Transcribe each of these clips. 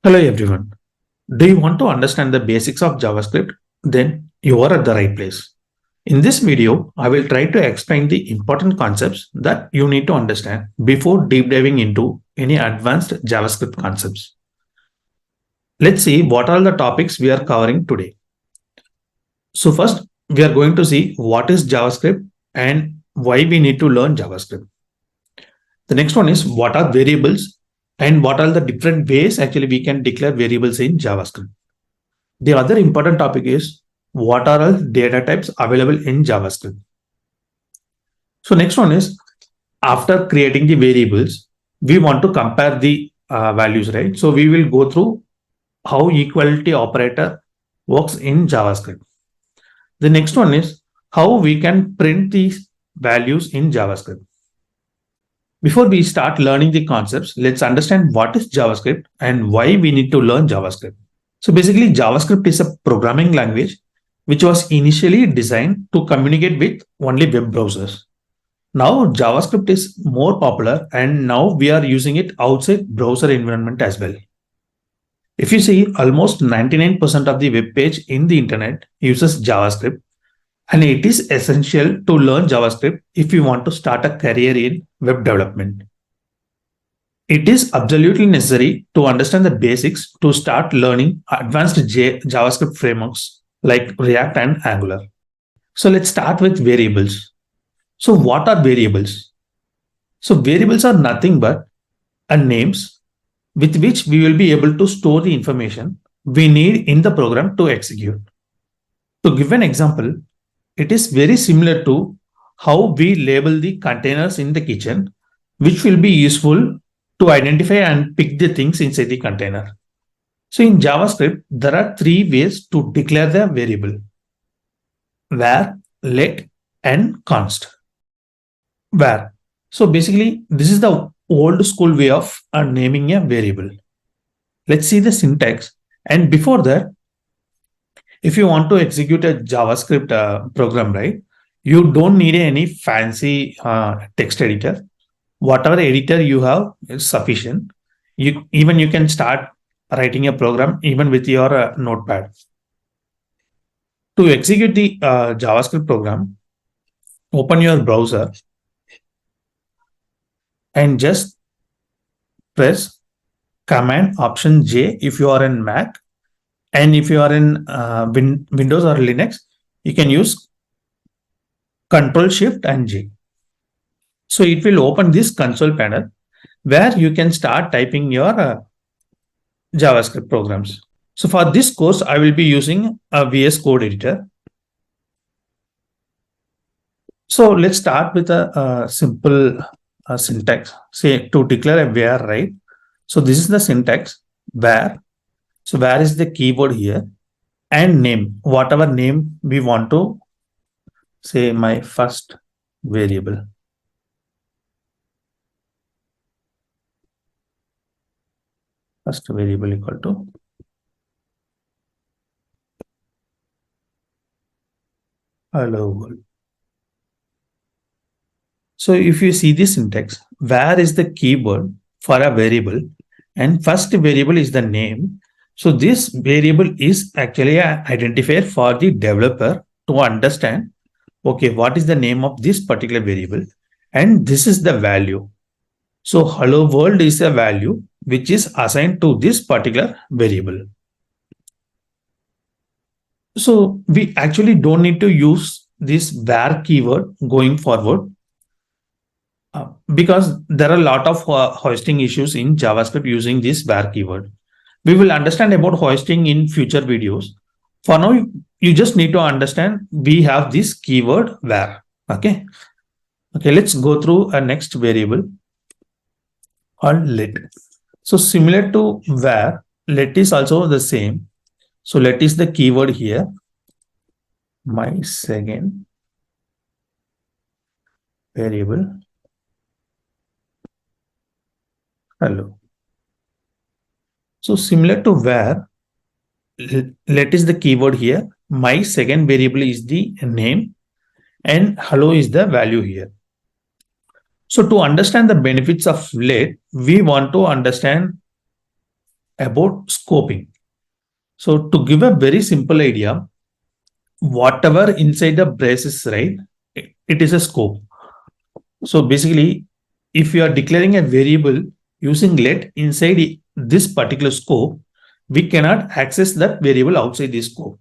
Hello everyone. Do you want to understand the basics of JavaScript? Then you are at the right place. In this video, I will try to explain the important concepts that you need to understand before deep diving into any advanced JavaScript concepts. Let's see what are the topics we are covering today. So first, we are going to see what is JavaScript and why we need to learn JavaScript. The next one is what are variables and what are the different ways actually we can declare variables in JavaScript. The other important topic is what are all data types available in JavaScript. So next one is after creating the variables, we want to compare the values, right? So we will go through how equality operator works in JavaScript. The next one is how we can print these values in JavaScript. Before we start learning the concepts, let's understand what is JavaScript and why we need to learn JavaScript. So basically, JavaScript is a programming language which was initially designed to communicate with only web browsers. Now JavaScript is more popular and now we are using it outside browser environment as well. If you see, almost 99% of the web page in the internet uses JavaScript, and it is essential to learn JavaScript if you want to start a career in web development. It is absolutely necessary to understand the basics to start learning advanced JavaScript frameworks like React and Angular. So let's start with variables. So what are variables? So variables are nothing but names with which we will be able to store the information we need in the program to execute. To give an example, it is very similar to how we label the containers in the kitchen, which will be useful to identify and pick the things inside the container. So in JavaScript, there are three ways to declare the variable: var, let, and const. Var. So basically, this is the old school way of naming a variable. Let's see the syntax. And before that, if you want to execute a JavaScript program, right, you don't need any fancy text editor. Whatever editor you have is sufficient. You can start writing a program even with your notepad. To execute the JavaScript program, open your browser and just press Command Option J if you are in Mac, and if you are in Windows or Linux, you can use Control Shift and J. So it will open this console panel where you can start typing your JavaScript programs. So for this course, I will be using a VS Code editor. So let's start with a simple syntax. Say to declare a var, right? So this is the syntax var. So var is the keyword here, and name, whatever name we want to say, my first variable. First variable equal to hello world. So if you see this syntax, var is the keyword for a variable and first variable is the name. So this variable is actually an identifier for the developer to understand, okay, what is the name of this particular variable, and this is the value. So hello world is a value which is assigned to this particular variable. So we actually don't need to use this var keyword going forward because there are a lot of hoisting issues in JavaScript using this var keyword. We will understand about hoisting in future videos. For now, you just need to understand we have this keyword var. Okay. Okay, let's go through a next variable called let. So similar to var, let is also the same. So let is the keyword here. My second variable. Hello. So similar to var, let is the keyword here. My second variable is the name and hello is the value here. So to understand the benefits of let, we want to understand about scoping. So to give a very simple idea, whatever inside the braces, right, it is a scope. So basically, if you are declaring a variable using let inside this particular scope, we cannot access that variable outside this scope.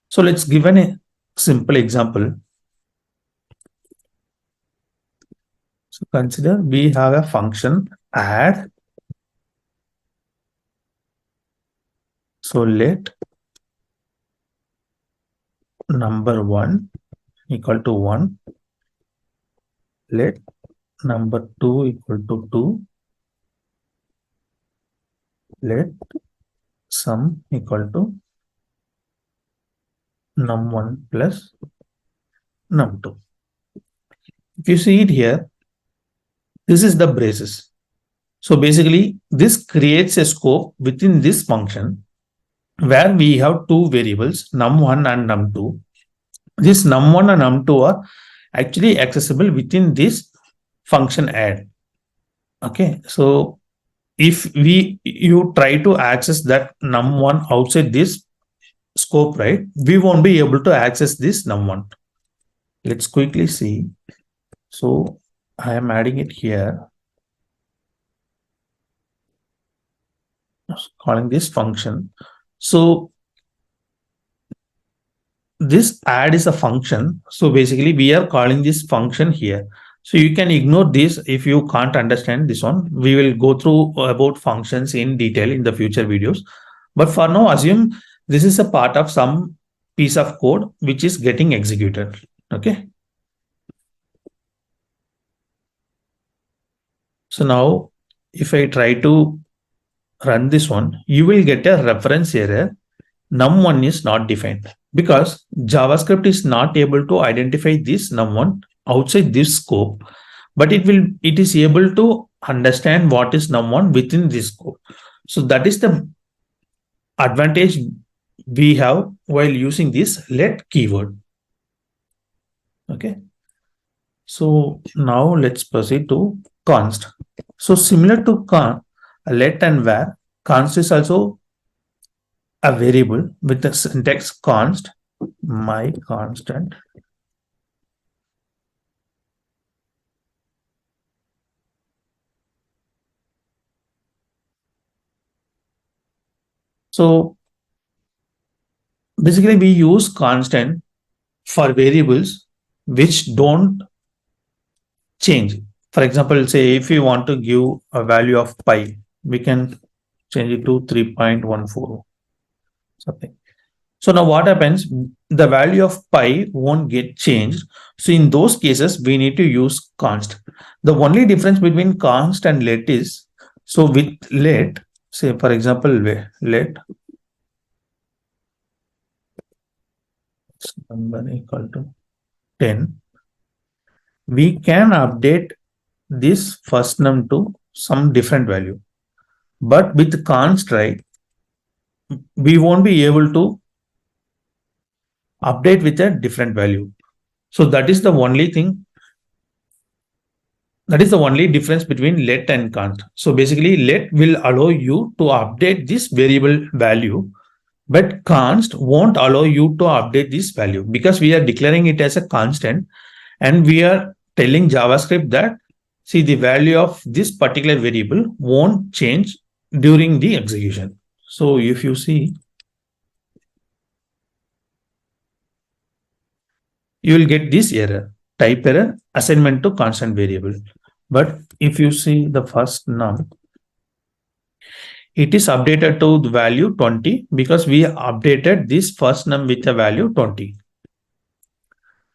So let's give a simple example. So consider we have a function add. So let number 1 equal to 1. Let number 2 equal to 2. Let sum equal to num1 plus num2. If you see it here, this is the braces. So basically, this creates a scope within this function where we have two variables, num1 and num2. This num1 and num2 are actually accessible within this function add. Okay, so if you try to access that num1 outside this scope, right, we won't be able to access this num1. Let's quickly see. So I am adding it here, calling this function. So this add is a function. So basically we are calling this function here. So you can ignore this if you can't understand this one. We will go through about functions in detail in the future videos. But for now, assume this is a part of some piece of code which is getting executed. Okay. So now if I try to run this one, you will get a reference error. Num1 is not defined because JavaScript is not able to identify this num1 outside this scope, but it is able to understand what is num1 within this scope. So that is the advantage we have while using this let keyword. Okay. So now let's proceed to const. So similar to let and var, const is also a variable with the syntax const, my constant. So basically we use constant for variables which don't change. For example, say if you want to give a value of pi, we can change it to 3.14 something. So now what happens? The value of pi won't get changed. So in those cases, we need to use const. The only difference between const and let is, so with let, say for example, let number equal to 10, we can update this first num to some different value. But with const, right, we won't be able to update with a different value. So that is the only thing. That is the only difference between let and const. So basically let will allow you to update this variable value, but const won't allow you to update this value because we are declaring it as a constant and we are telling JavaScript that, see, the value of this particular variable won't change during the execution. So if you see, you will get this error, type error, assignment to constant variable. But if you see the first num, it is updated to the value 20 because we updated this first num with the value 20.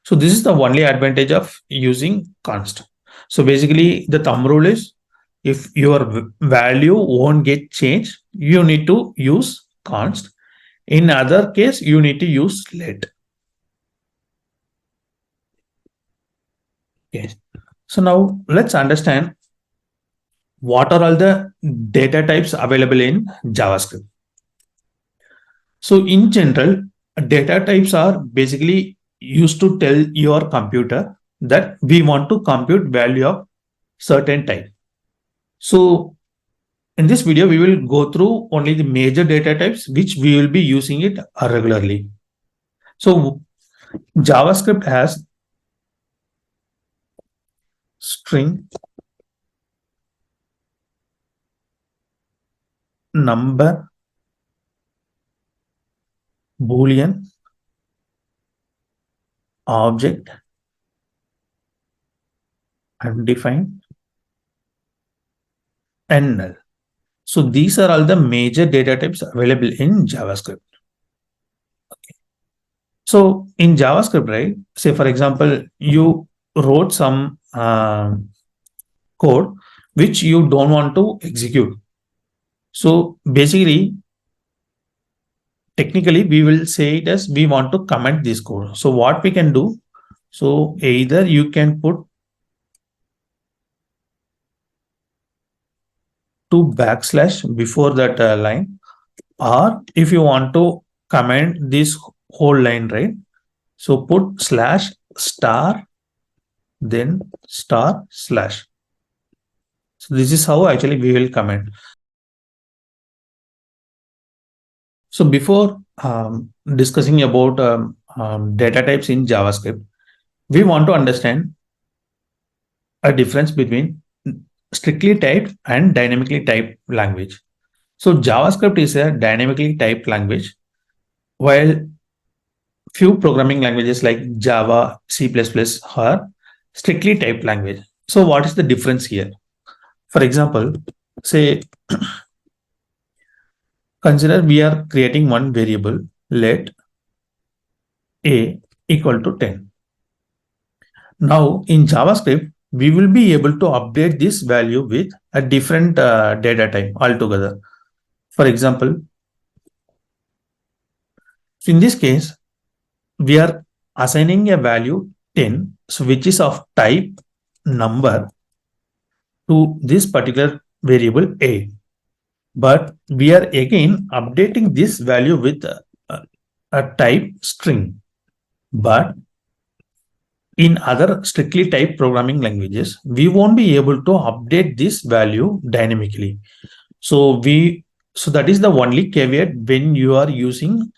So this is the only advantage of using const. So basically the thumb rule is, if your value won't get changed, you need to use const. In other case, you need to use let. Okay. So now let's understand what are all the data types available in JavaScript. So in general, data types are basically used to tell your computer that we want to compute value of certain type. So In this video, we will go through only the major data types which we will be using it regularly. So JavaScript has string, number, Boolean, object, undefined, and null. So these are all the major data types available in JavaScript. So in JavaScript, right? Say for example, you wrote some code which you don't want to execute. So basically, technically, we will say it as we want to comment this code. So what we can do? So either you can put two backslash before that line, or if you want to comment this whole line, right? So put slash star, then star slash. So this is how actually we will comment. So before discussing about data types in JavaScript, we want to understand a difference between strictly typed and dynamically typed language. So JavaScript is a dynamically typed language, while few programming languages like Java, C++ are strictly typed language. So what is the difference here? For example, say consider we are creating one variable, let a equal to 10. Now in JavaScript, we will be able to update this value with a different data type altogether. For example, in this case, we are assigning a value 10, so which is of type number to this particular variable a. But we are again updating this value with a type string. But in other strictly typed programming languages, we won't be able to update this value dynamically. So that is the only caveat when you are using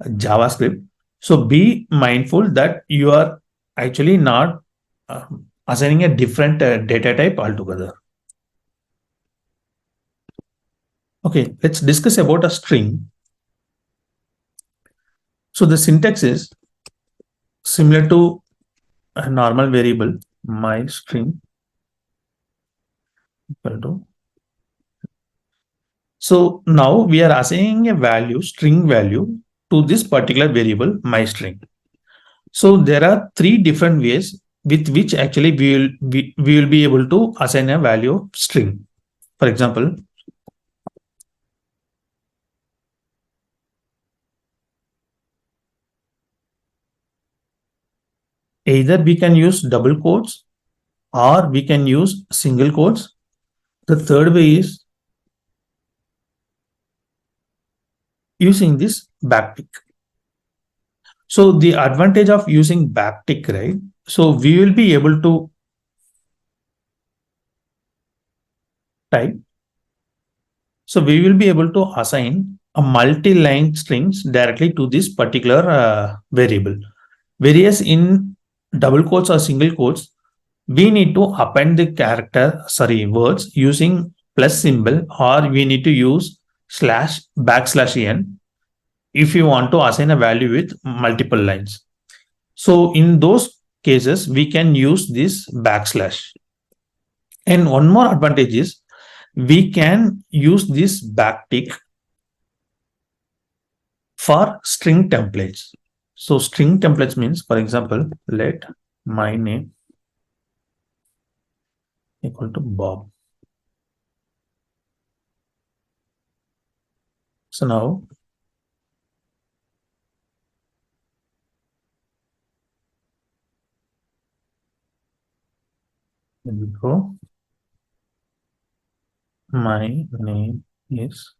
JavaScript. So be mindful that you are actually not assigning a different data type altogether. Okay, let's discuss about a string. So the syntax is similar to a normal variable, my string equal to. So now we are assigning a value, string value to this particular variable, my string. So there are three different ways with which actually we will be able to assign a value string. For example, either we can use double quotes or we can use single quotes. The third way is using this backtick. So the advantage of using backtick, right? So we will be able to type. So we will be able to assign a multi-line strings directly to this particular variable. Whereas in double quotes or single quotes, we need to append the words using plus symbol, or we need to use slash backslash n if you want to assign a value with multiple lines. So in those cases, we can use this backslash. And one more advantage is we can use this backtick for string templates. So string templates means, for example, let my name equal to Bob. So now when we go, my name is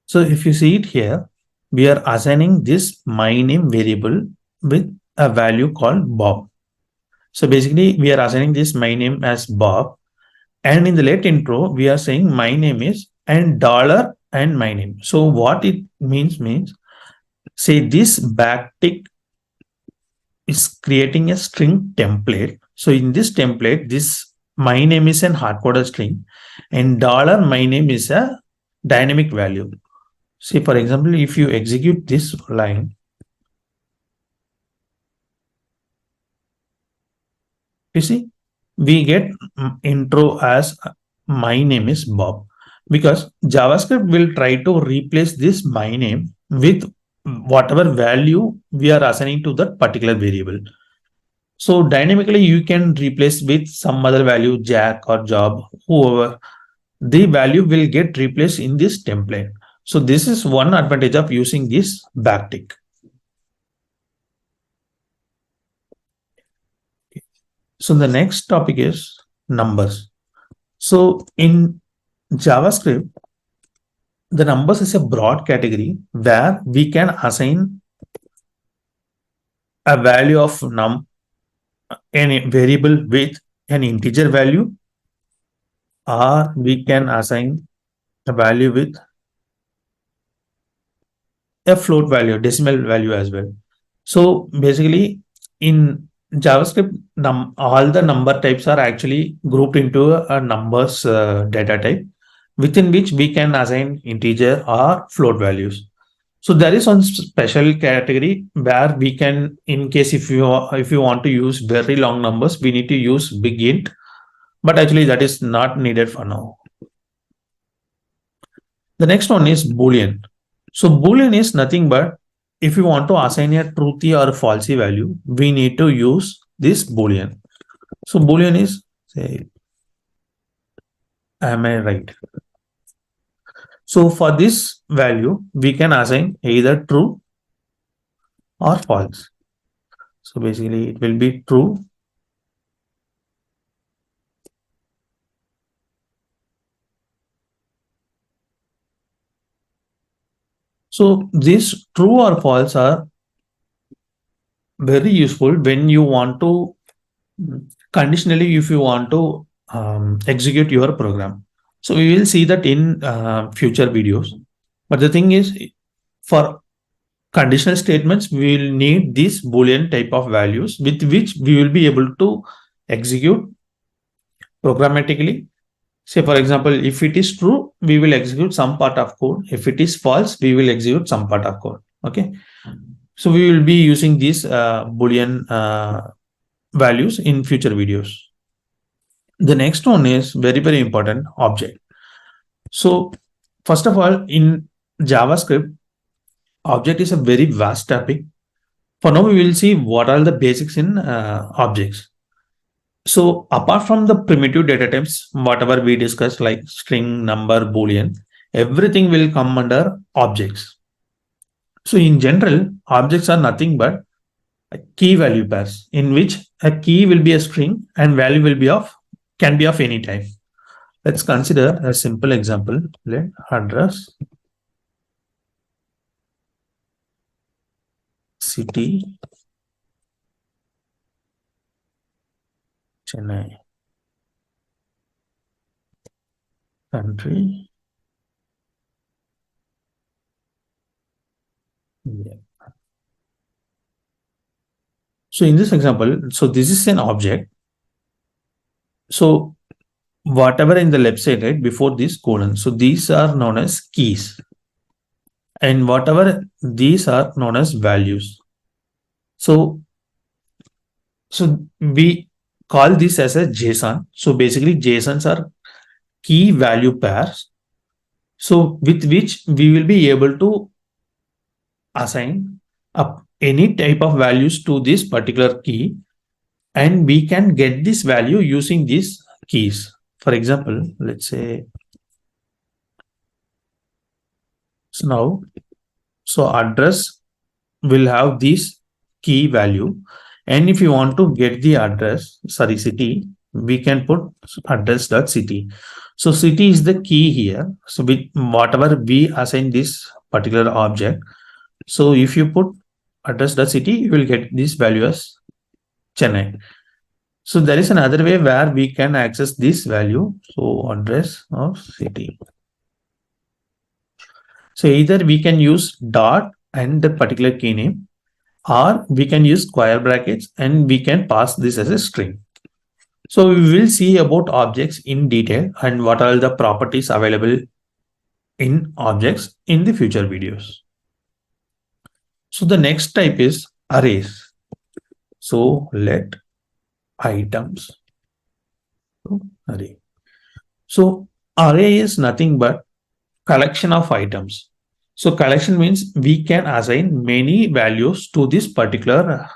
So if you see it here, we are assigning this my name variable with a value called Bob. So basically we are assigning this my name as Bob, and in the let intro we are saying my name is and dollar and my name. So what it means say this backtick is creating a string template. So in this template, this my name is an hard-coded string and dollar my name is a dynamic value. Say for example, if you execute this line, you see, we get intro as my name is Bob, because JavaScript will try to replace this my name with whatever value we are assigning to that particular variable. So dynamically you can replace with some other value, Jack or Job, whoever. The value will get replaced in this template. So this is one advantage of using this backtick. So the next topic is numbers. So in JavaScript, the numbers is a broad category where we can assign a value of any variable with an integer value, or we can assign a value with a float value, decimal value as well. So basically in JavaScript, all the number types are actually grouped into a numbers data type, within which we can assign integer or float values. So there is one special category where we can, in case if you want to use very long numbers, we need to use big int, but actually that is not needed for now. The next one is Boolean. So Boolean is nothing but if you want to assign a truthy or falsy value, we need to use this Boolean. So Boolean is, say, am I right? So for this value, we can assign either true or false. So basically it will be true. So these true or false are very useful when you want to conditionally, if you want to execute your program. So we will see that in future videos. But the thing is, for conditional statements, we will need these Boolean type of values with which we will be able to execute programmatically. Say, for example, if it is true, we will execute some part of code. If it is false, we will execute some part of code. Okay. So we will be using these Boolean values in future videos. The next one is very, very important, object. So first of all, in JavaScript, object is a very vast topic. For now, we will see what are the basics in objects. So apart from the primitive data types, whatever we discussed like string, number, Boolean, everything will come under objects. So in general, objects are nothing but key value pairs in which a key will be a string and value will be can be of any type. Let's consider a simple example. Let address, city, Chennai, country, India. So in this example, so this is an object. So whatever in the left side, right, before this colon, so these are known as keys, and whatever these are known as values. So we call this as a JSON. So basically JSONs are key value pairs, so with which we will be able to assign up any type of values to this particular key, and we can get this value using these keys. For example, let's say, so now, so address will have this key value, and if you want to get the address, sorry, city, we can put address.city. So city is the key here. So with whatever we assign this particular object, so if you put address.city, you will get this value as Chennai. So there is another way where we can access this value. So address of city. So either we can use dot and the particular key name, or we can use square brackets and we can pass this as a string. So we will see about objects in detail and what are the properties available in objects in the future videos. So the next type is arrays. So let items to array. So array is nothing but collection of items. So collection means we can assign many values to this particular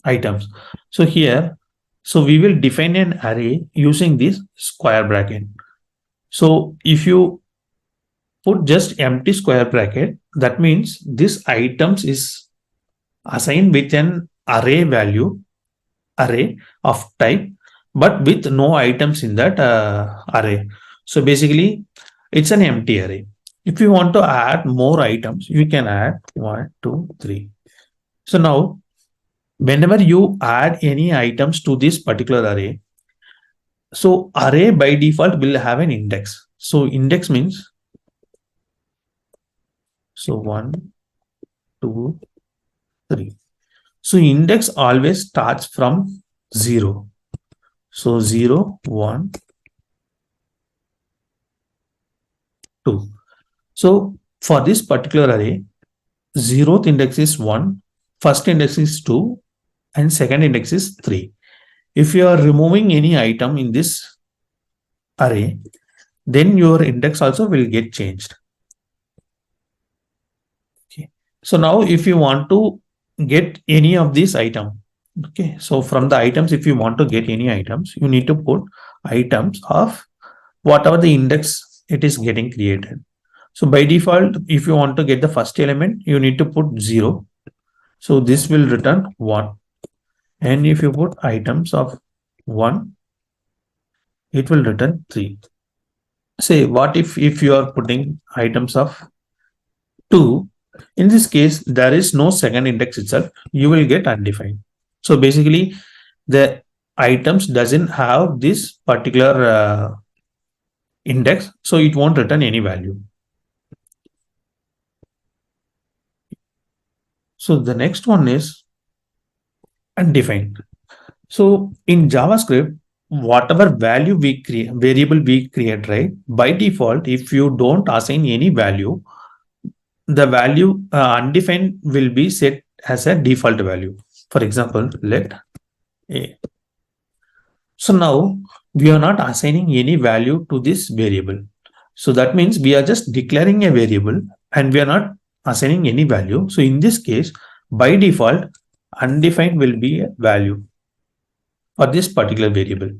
items. So here, so we will define an array using this square bracket. So if you put just empty square bracket, that means this items is assigned with an array of type, but with no items in that array. So basically, it's an empty array. If you want to add more items, you can add 1, 2, 3. So now, whenever you add any items to this particular array, so array by default will have an index. So index means, so 1, 2, 3. So index always starts from 0. So 0, 1, 2. So for this particular array, 0th index is 1, first index is 2, and second index is 3. If you are removing any item in this array, then your index also will get changed. Okay. So now if you want to get any of these item, okay, so from the items, if you want to get any items, you need to put items of whatever the index it is getting created. So by default, if you want to get the first element, you need to put 0. So this will return 1. And if you put items of 1, it will return 3. Say, what if you are putting items of 2? In this case, there is no second index itself. You will get undefined. So basically, the items doesn't have this particular index, so it won't return any value. So the next one is undefined. So in JavaScript, whatever value we create, variable we create, right? By default, if you don't assign any value, the value undefined will be set as a default value. For example, let a. So now we are not assigning any value to this variable. So that means we are just declaring a variable and we are not assigning any value. So in this case, by default, undefined will be a value for this particular variable.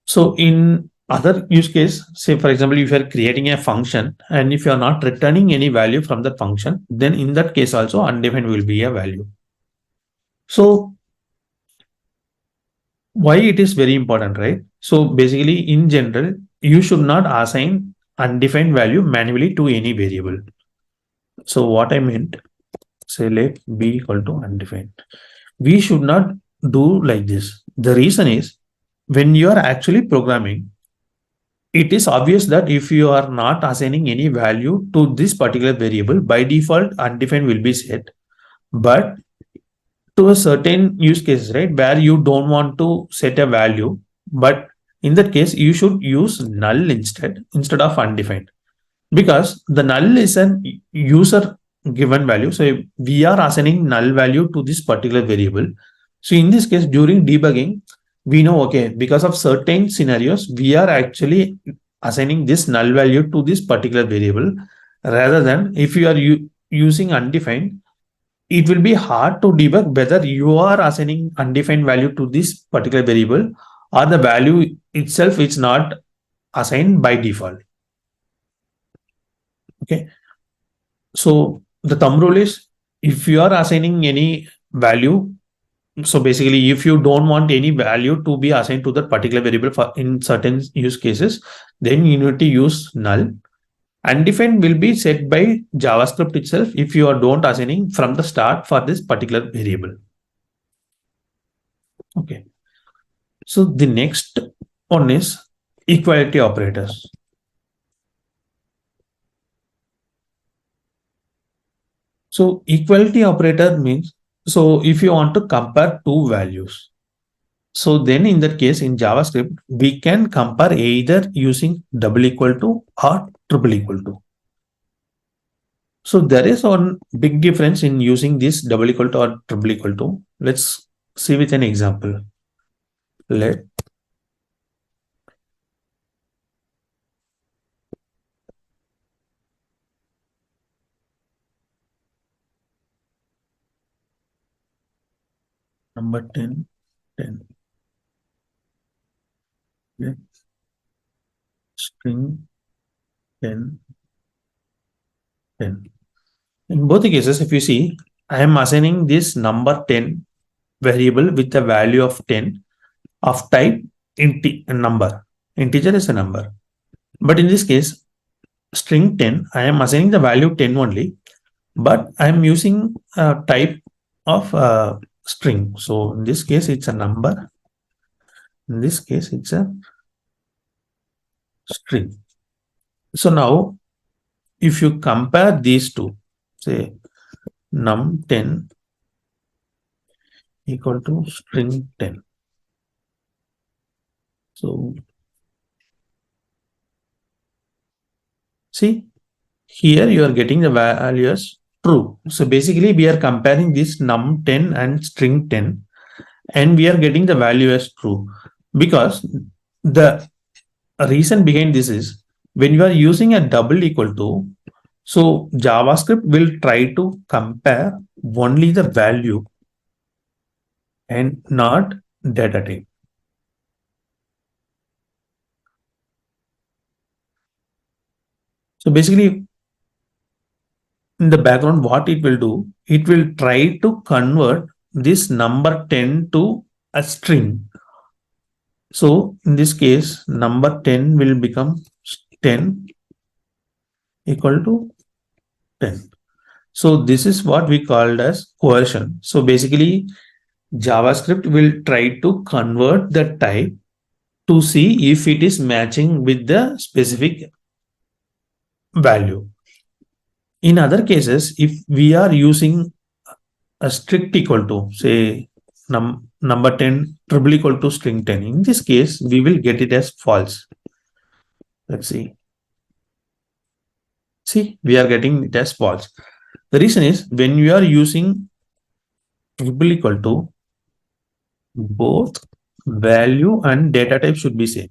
So in other use case, say for example, if you are creating a function and if you are not returning any value from the function, then in that case also undefined will be a value. So why it is very important, right? So basically in general, you should not assign undefined value manually to any variable. So what I meant, say let b equal to undefined. We should not do like this. The reason is when you are actually programming, it is obvious that if you are not assigning any value to this particular variable, by default undefined will be set. But to a certain use cases, right, where you don't want to set a value, but in that case, you should use null instead of undefined, because the null is an user given value. So we are assigning null value to this particular variable. So in this case, during debugging, we know, okay, because of certain scenarios, we are actually assigning this null value to this particular variable, rather than if you are using undefined, it will be hard to debug whether you are assigning undefined value to this particular variable or the value itself is not assigned by default. Okay. So the thumb rule is, if you are assigning any value, so basically if you don't want any value to be assigned to that particular variable for in certain use cases, then you need to use null. Undefined will be set by JavaScript itself if you are don't assigning from the start for this particular variable. Okay. So the next one is equality operators. So equality operator means, so if you want to compare two values, so then in that case in JavaScript, we can compare either using double equal to or triple equal to. So there is one big difference in using this double equal to or triple equal to. Let's see with an example. Let number 10, 10. Let string 10, 10. In both the cases, if you see, I am assigning this number 10 variable with a value of 10 of type number. Integer is a number. But in this case, string 10, I am assigning the value 10 only, but I am using a type of string. So in this case, it's a number. In this case, it's a string. So now, if you compare these two, say num10 equal to string 10. So see, here you are getting the values true. So basically we are comparing this num10 and string 10 and we are getting the value as true because the reason behind this is when you are using a double equal to, so JavaScript will try to compare only the value and not data type. So basically in the background, what it will do, it will try to convert this number 10 to a string. So in this case, number 10 will become 10 equal to 10. So this is what we called as coercion. So basically JavaScript will try to convert the type to see if it is matching with the specific value. In other cases, if we are using a strict equal to, say, number 10 triple equal to string 10, in this case, we will get it as false. Let's see. See, we are getting it as false. The reason is when you are using triple equal to, both value and data type should be same.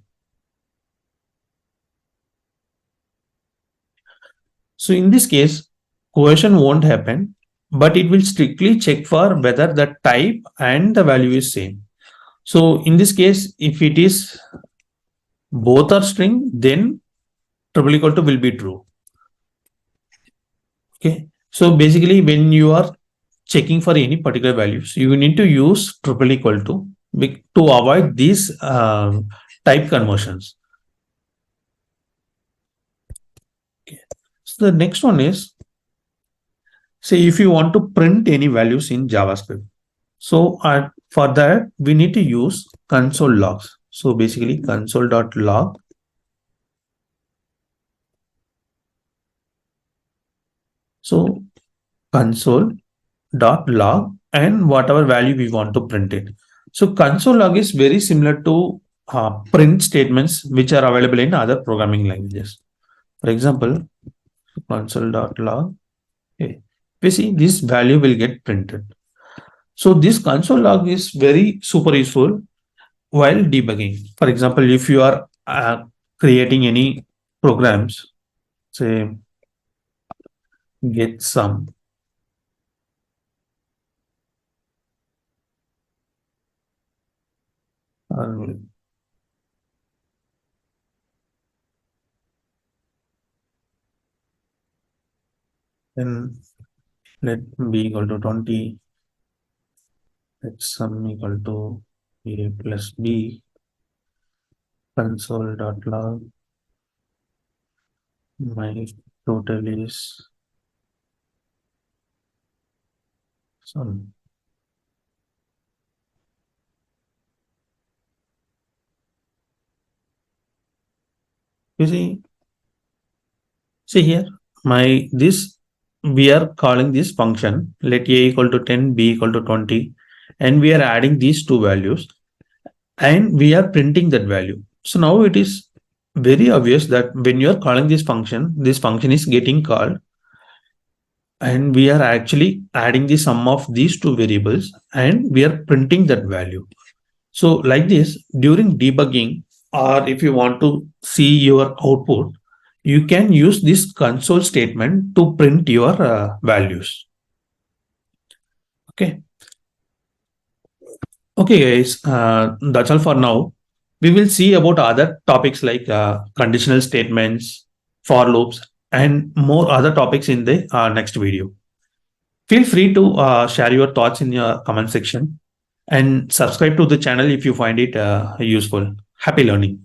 So in this case, coercion won't happen, but it will strictly check for whether the type and the value is same. So in this case, if it is both are string, then triple equal to will be true. Okay. So basically when you are checking for any particular values, you need to use triple equal to avoid these type conversions. Okay. So the next one is, say if you want to print any values in JavaScript. So for that, we need to use console logs. So basically console.log. So console.log and whatever value we want to print it. So console log is very similar to print statements which are available in other programming languages. For example, console.log. Okay. We see this value will get printed. So this console log is very super useful while debugging. For example, if you are creating any programs, say get some, uh, then let b equal to 20, let sum equal to a plus b, console.log, my total is sum. You see here, we are calling this function, let a equal to 10, b equal to 20, and we are adding these two values and we are printing that value. So now it is very obvious that when you are calling this function is getting called and we are actually adding the sum of these two variables and we are printing that value. So like this, during debugging, or if you want to see your output, you can use this console statement to print your values. Okay. Okay, guys, that's all for now. We will see about other topics like conditional statements, for loops, and more other topics in the next video. Feel free to share your thoughts in your comment section and subscribe to the channel if you find it useful. Happy learning.